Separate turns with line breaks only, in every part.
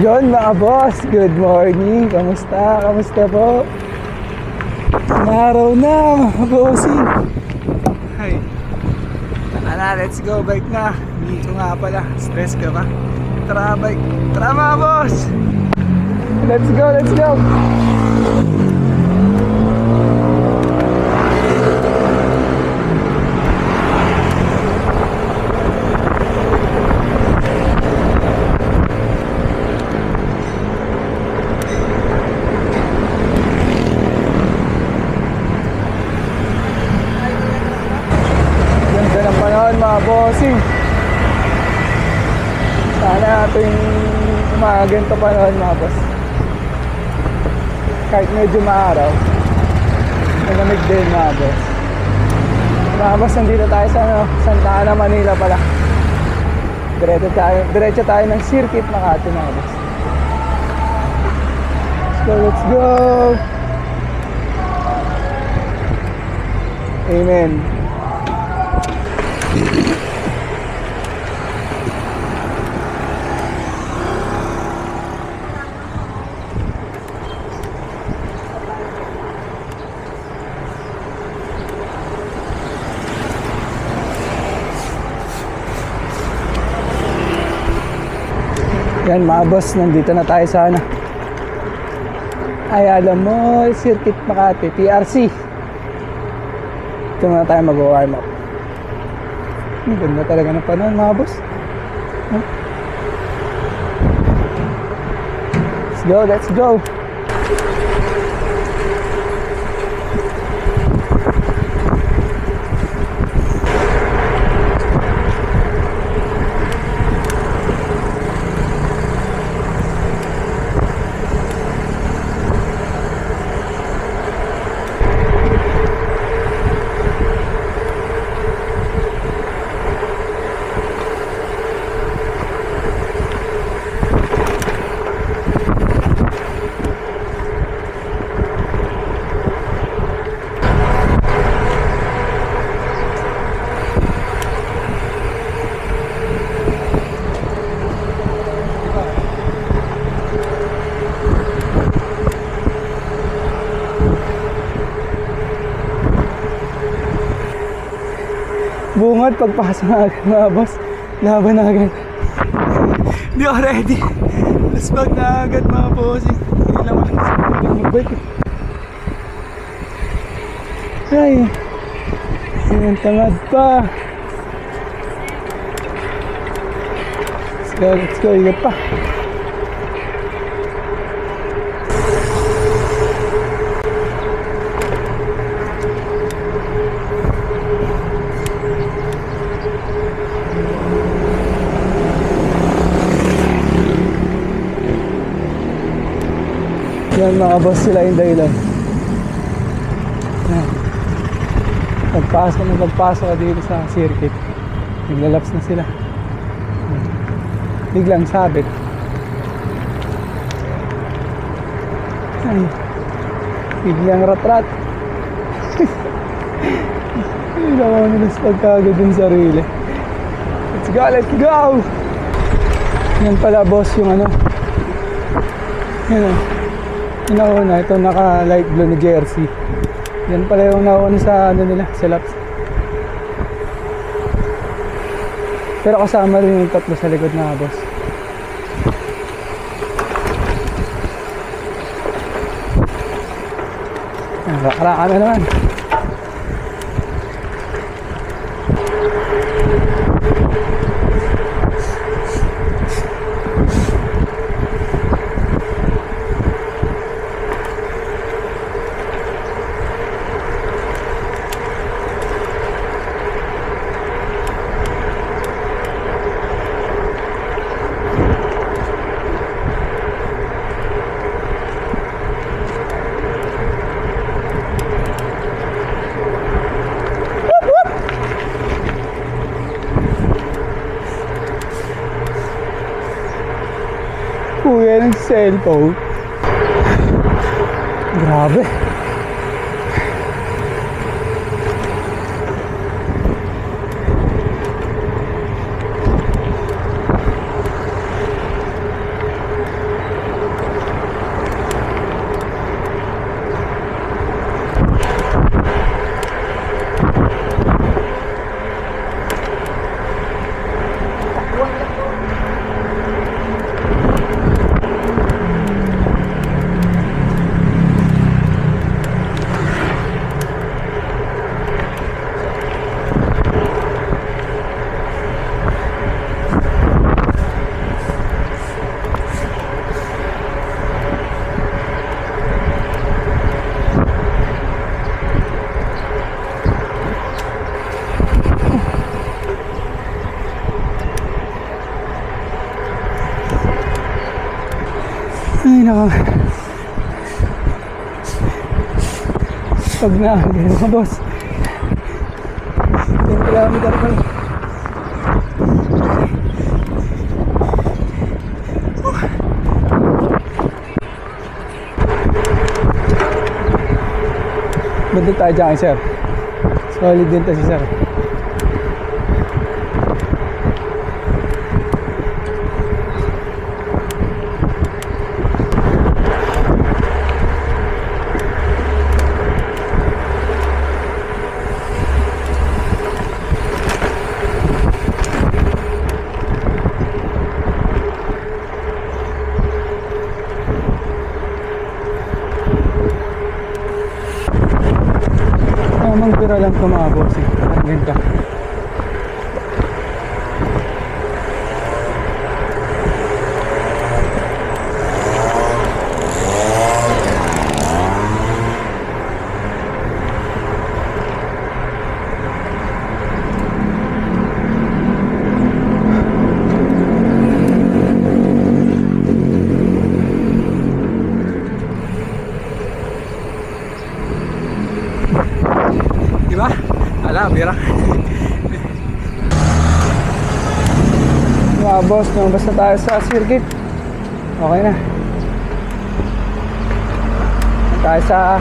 Yon mga boss, good morning. Kamusta? Kamusta po? Araw na mga bossing. Ay, let's go, bike na. Hindi ko nga pala, stress ka ba? Tara bike, tara mga boss. Let's go, let's go. Mga bossing, sana ating umaganto panahon mga boss. Kahit medyo maaraw, malamig din mga boss. Mga boss, nandito tayo sa Santa Ana, Manila pala. Diretso tayo ng circuit Makati mga boss. Let's go. Amen. Yan mga boss, nandito na tayo sa Ayala Mall, Circuit Makati, TRC. Ito na tayo mag-warm up. Ang ganda talaga ng panahon mga boss. Let's go, let's go. Bungad pagpasok na agad mga boss. Laban na agad. Hindi ako ready. Lasbag na agad mga bossing. Hindi lang wala kasi mag-bike. Ay, ang tamad pa. Let's go, igat pa. Yan mga boss, sila yung dahilan. Pagpasok ka dito sa circuit, naglalaps na sila. Biglang sabit. Ay, biglang rat-rat. Hindi naman nilas pagkagod yung sarili. Let's go, let's go! Yan pala boss yung yan yung nauna, ito naka light blue na jersey. Yan pala yung nauna sa nila, sa laps. Pero kasama rin yung tatlo sa likod na boss. Nakaraan na naman. Kuya ng cellphone. Grabe. Pag na, ganyan mga boss. 10 kilometer pa lang. Bundok tayo dyan, sir. Solid din to si sir. Tamang pira lang ito mga boss eh. Ganito. Diba? Ala, bira. Mga boss, lumabas na tayo sa circuit. Okay na. Tayo sa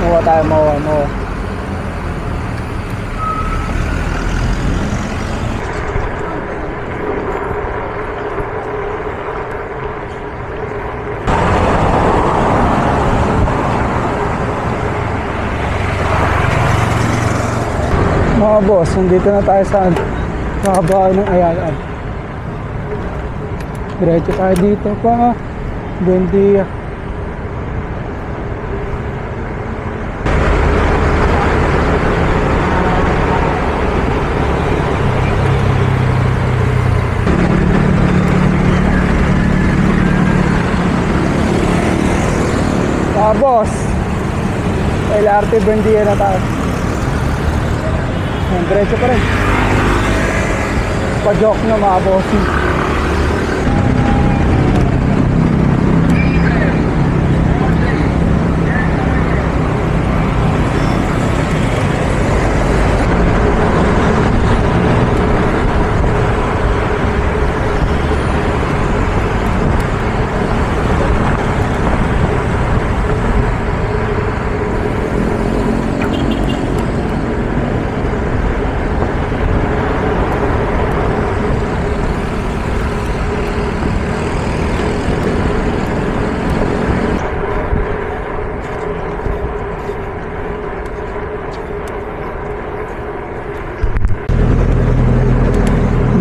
Mawa tayo, Mawa. Mga boss, nandito na tayo sa kabahay ng Ayala. Diretso tayo dito pa. Buendia. Mga boss, LRT Buendia na tayo. Diretso pa rin. Pa-joke na mga bossing.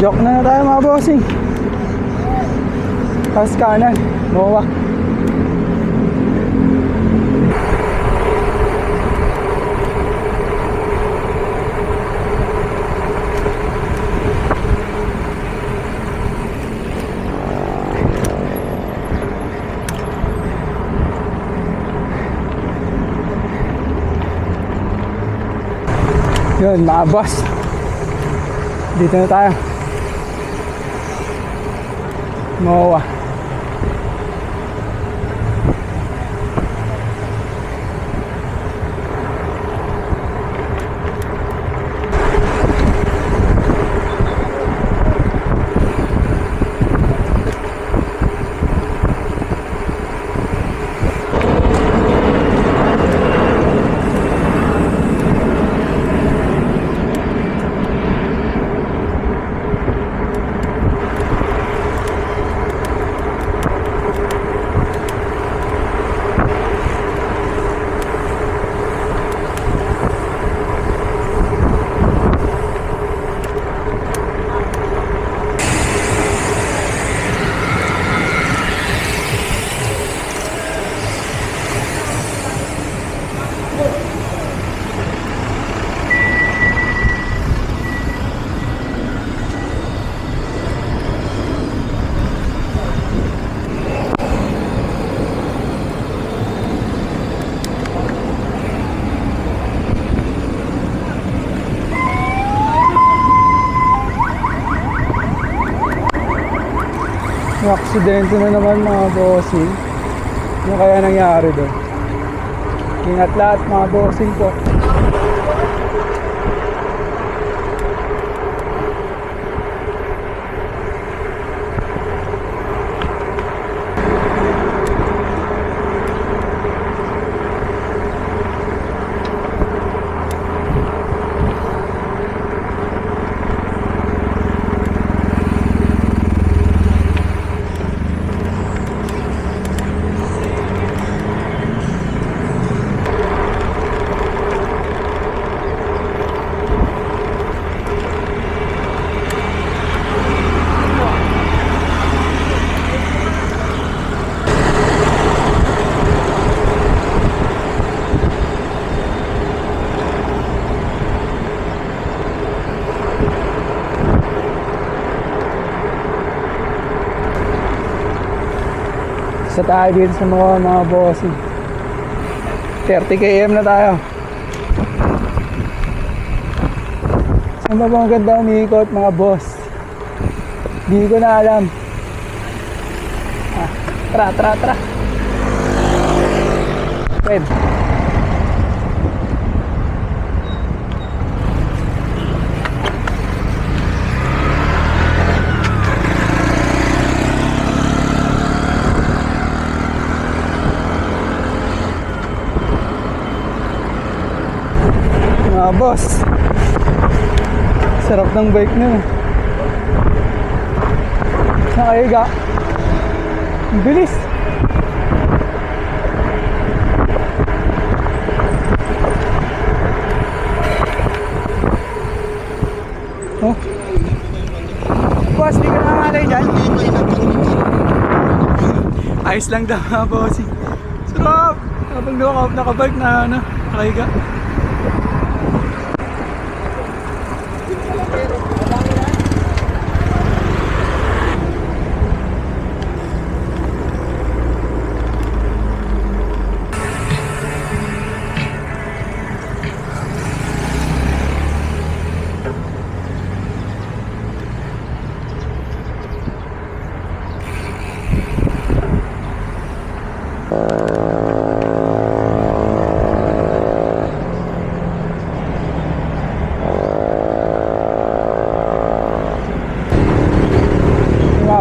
Joke na tayo mga bossing. Pas kanan, Mawa. Yun mga boss, dito na tayo, Mawa. Aksidente na naman mga bossing. Ano kaya nangyari doon? Ingat lahat mga bossing ko. Isa tayo dito sa mga bossing. 30 km na tayo. Saan ba bang ganda umiikot mga boss? Hindi ko na alam. Tara. Wait. Mga boss, sarap ng bike na. Nakahiga. Ang bilis. Oh. Boss, di ka nakakalay dyan? Ayos lang daw mga bossing. Sarap. Kapag nakabike na nakahiga.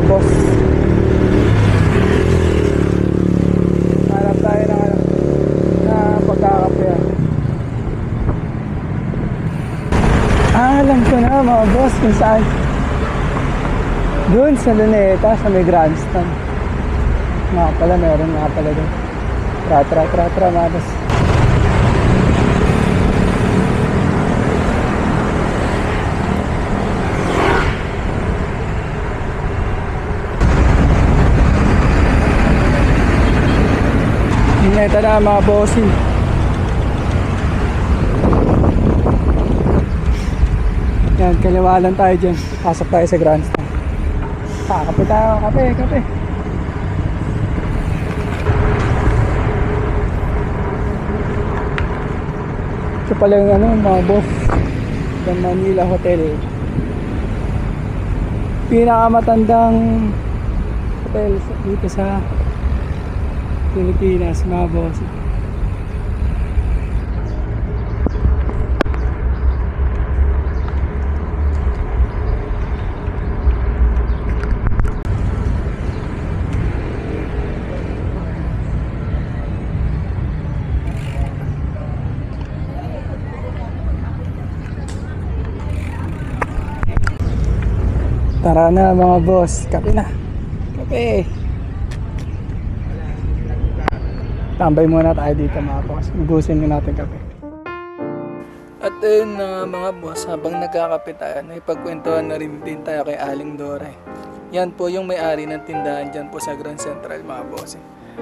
Boss, hanap tayo na pagkakape. Alam ko na mga boss kung saan. Doon sa Luneta, sa may grandstand. Meron nga pala doon. Tra mga boss. Ito na mga bossing. Yan, kaliwalan tayo dyan. Pasok tayo sa grandstand. Kape tayo, kape. Ito pala yung mga boss, The Manila Hotel. Pinakamatandang hotel dito sa Pilipinas mga boss. Tara na mga boss, kape na. Kape. Tambay muna tayo dito mga boss. Ubusin na natin kape. At ayun na mga boss, habang nagkakape tayo, naipagkwentuhan na rin din tayo kay Aling Dore. Yan po yung may-ari ng tindahan dyan po sa Grand Central mga boss.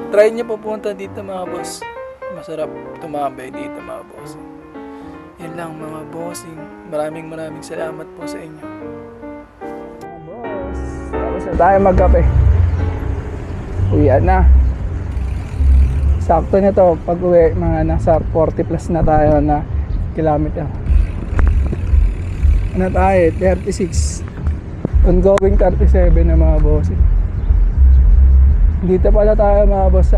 Try nyo po punta dito mga boss. Masarap tumambay dito mga boss. Yan lang mga bossing. Maraming salamat po sa inyo. Mga boss, tapos na tayo magkape. Uwian na. Sakto na to, pag uwi mga nasa 40 plus na tayo na kilometer. Ano tayo, 36 ongoing 37 na mga boss. Dito pala tayo mga boss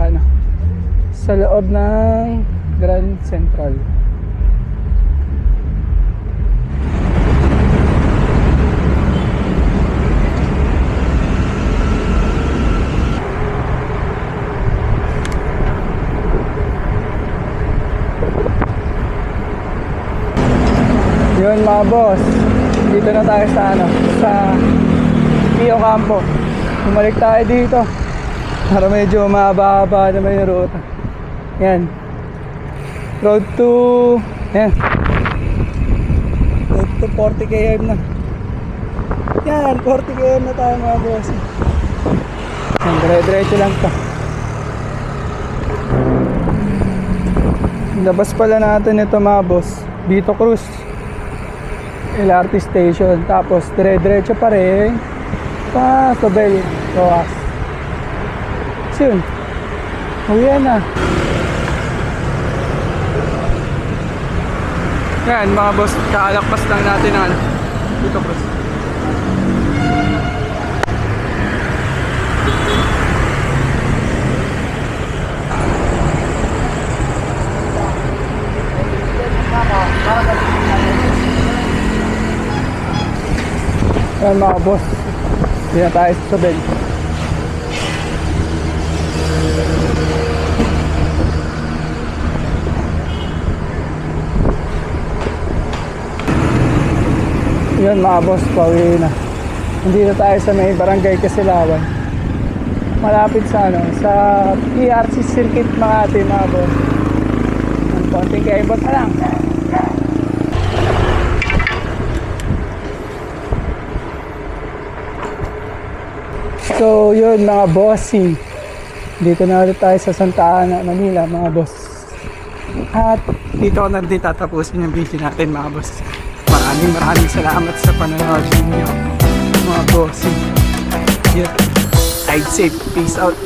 sa loob ng Grand Central. Yun mga boss, dito na tayo sa sa Pio Campo. Bumalik tayo dito para medyo mahaba-haba naman yung ruta. Yan, road to 40 km na. Yan, 40 km na tayo mga boss. Yan, dire-diretso lang to. Labas pala natin ito mga boss, Vito Cruz LRT station, tapos dire-diretso pa rin pa Tobel, Roas. So yun, uwian na. Yan mga boss, kaalakpas lang natin ang Vito Cruz. Ayan mga boss, hindi na tayo sa Tobel. Yun mga boss, pauwi na. Hindi na tayo sa may barangay Kasilawan. Malapit sa sa PRC Circuit Makati mga boss. Ang konting kaibot na lang. So yun mga bossy, dito na ulit tayo sa Santa Ana, Manila mga boss. At dito ko na din tatapusin yung video natin mga boss. Maraming salamat sa panonood ninyo mga bossy. Yeah. Ride safe, peace out.